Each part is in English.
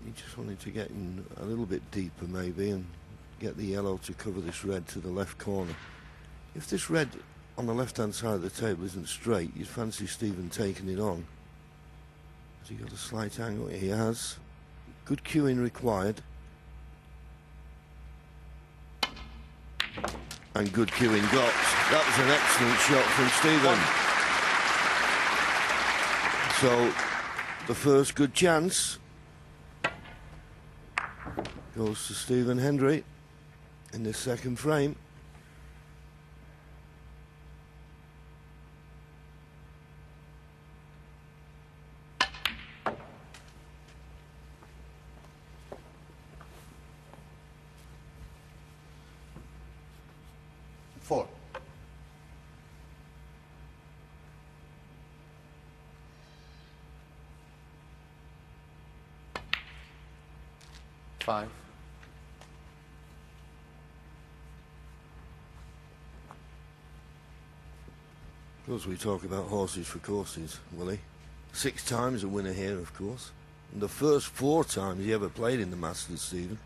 He just wanted to get in a little bit deeper maybe and get the yellow to cover this red to the left corner. If this red on the left-hand side of the table isn't straight, you'd fancy Stephen taking it on. Has he got a slight angle? He has. Good cueing required. And good cueing got. That was an excellent shot from Stephen. So, the first good chance goes to Stephen Hendry in this second frame. Four. Five. Of course, we talk about horses for courses, Willie. 6 times a winner here, of course. And the first 4 times he ever played in the Masters, Stephen,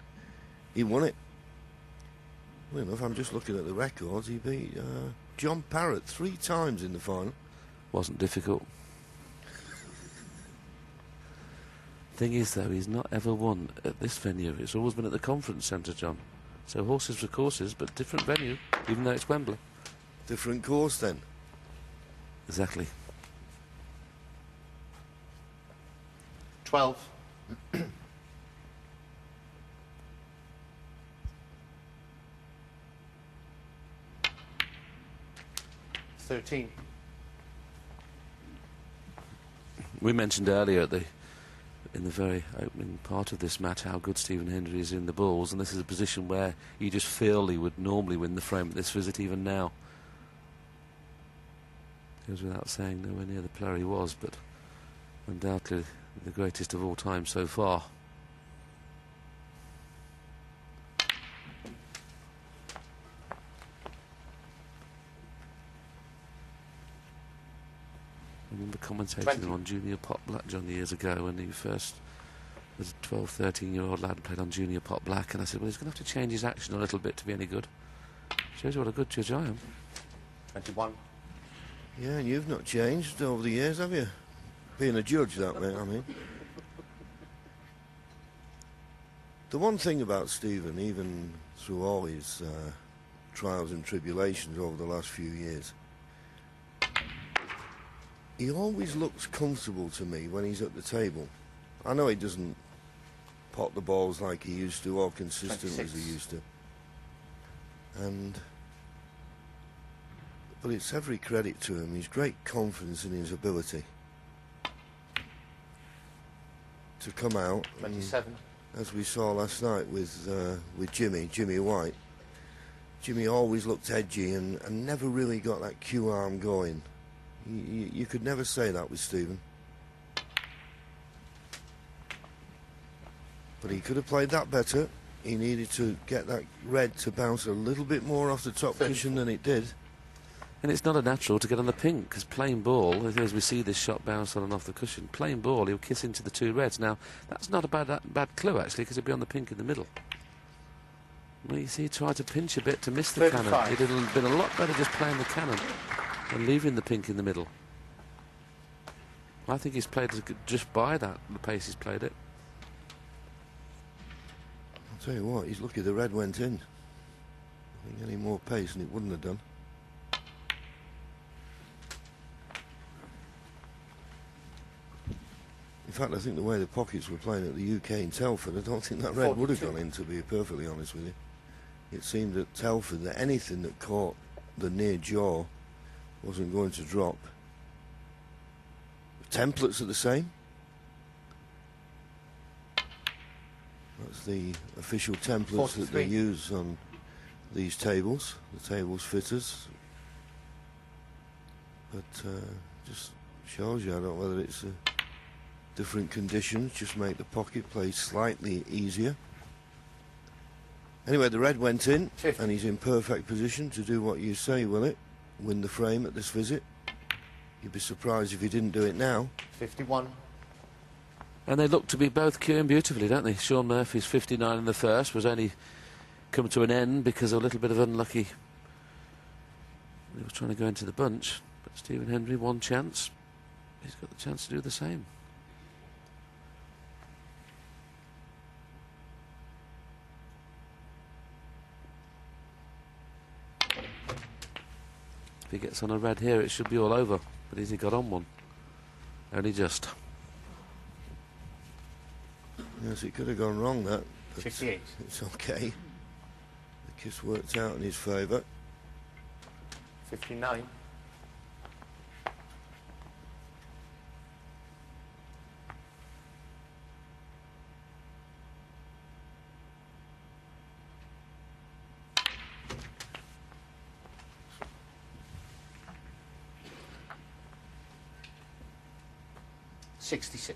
he won it. Well enough, I'm just looking at the records. He beat John Parrott 3 times in the final. Wasn't difficult. Thing is, though, he's not ever won at this venue. It's always been at the Conference Centre, John. So horses for courses, but different venue, even though it's Wembley. Different course, then. Exactly. 12. 13. We mentioned earlier in the very opening part of this match how good Stephen Hendry is in the balls, and this is a position where you just feel he would normally win the frame at this visit even now. Goes without saying, nowhere near the player he was, but undoubtedly the greatest of all time so far. I remember commentating on Junior Pot Black, John, years ago when he first was a 12, 13-year-old lad and played on Junior Pot Black, and I said, well, he's going to have to change his action a little bit to be any good. Shows you what a good judge I am. 21. Yeah, and you've not changed over the years, have you? Being a judge, that way, I mean. The one thing about Stephen, even through all his trials and tribulations over the last few years, he always looks comfortable to me when he's at the table. I know he doesn't pot the balls like he used to, or consistent 26. as he used to. But it's every credit to him. He's great confidence in his ability to come out. 27. As we saw last night with Jimmy White, Jimmy always looked edgy and never really got that cue arm going. You could never say that with Stephen. But he could have played that better. He needed to get that red to bounce a little bit more off the top cushion than it did. And it's not a natural to get on the pink, because plain ball, as we see this shot bounce on and off the cushion, plain ball, he'll kiss into the 2 reds. Now, that's not a bad clue, actually, because he'll be on the pink in the middle. Well, you see, he tried to pinch a bit to miss the 35. cannon. It'd have been a lot better just playing the cannon and leaving the pink in the middle. I think he's played just by that, the pace he's played it. I'll tell you what, he's lucky the red went in. I think any more pace and it wouldn't have done. In fact, I think the way the pockets were playing at the UK in Telford, I don't think that red would have gone in, to be perfectly honest with you. It seemed at Telford that anything that caught the near jaw wasn't going to drop. The templates are the same. That's the official templates 43. that they use on these tables, the tables fitters. But just shows you, I don't know whether it's different conditions, just make the pocket play slightly easier. Anyway, the red went in, 50. and he's in perfect position to do what you say, will it? Win the frame at this visit. You'd be surprised if he didn't do it now. 51. And they look to be both queuing beautifully, don't they? Sean Murphy's 59 in the first was only come to an end because of a little bit of unlucky. He was trying to go into the bunch, but Stephen Hendry, one chance. He's got the chance to do the same. If he gets on a red here, it should be all over. But he's got on one. Only just. Yes, it could have gone wrong, that. 58. It's okay. The kiss worked out in his favour. 59. $66.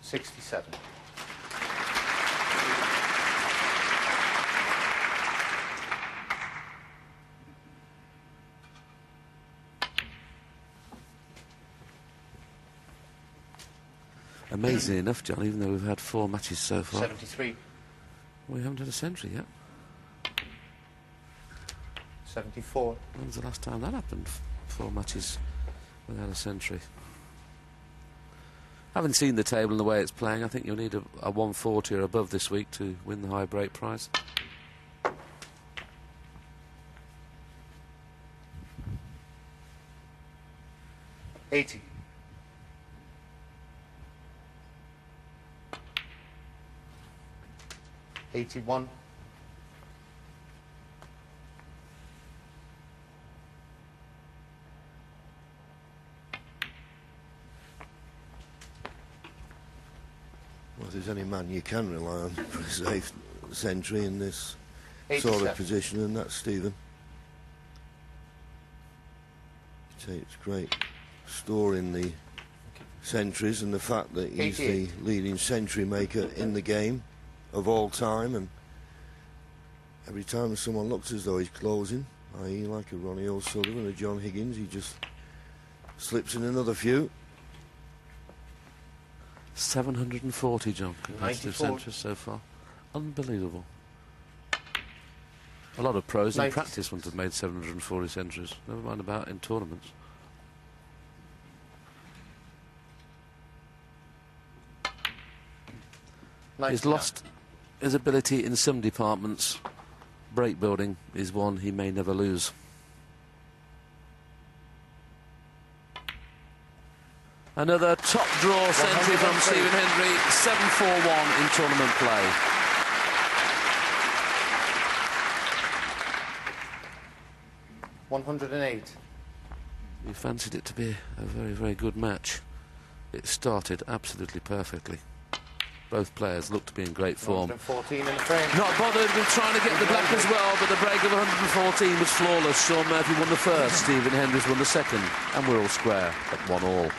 67. Amazing enough, John, even though we've had 4 matches so far. 73. We haven't had a century yet. 74. When was the last time that happened? 4 matches without a century. Having seen the table and the way it's playing, I think you'll need a 140 or above this week to win the high break prize. $80. 81. Well, if there's any man you can rely on for a safe century in this 87. sort of position, and that's Stephen. It's great storing the centuries and the fact that he's 88. the leading century maker in the game of all time, and every time someone looks as though he's closing, i.e. like a Ronnie O'Sullivan or John Higgins, he just slips in another few. 740, John, competitive 94. centuries so far. Unbelievable. A lot of pros in 96. practice wouldn't have made 740 centuries, never mind about in tournaments. He's lost his ability in some departments. Break building is one he may never lose. Another top draw century from Stephen Hendry, 7-4-1 in tournament play. $108. He fancied it to be a very, very good match. It started absolutely perfectly. Both players looked to be in great form. 114 in the frame. Not bothered with trying to get the black as well, but the break of 114 was flawless. Sean Murphy won the first, Stephen Hendry won the second, and we're all square at 1-1.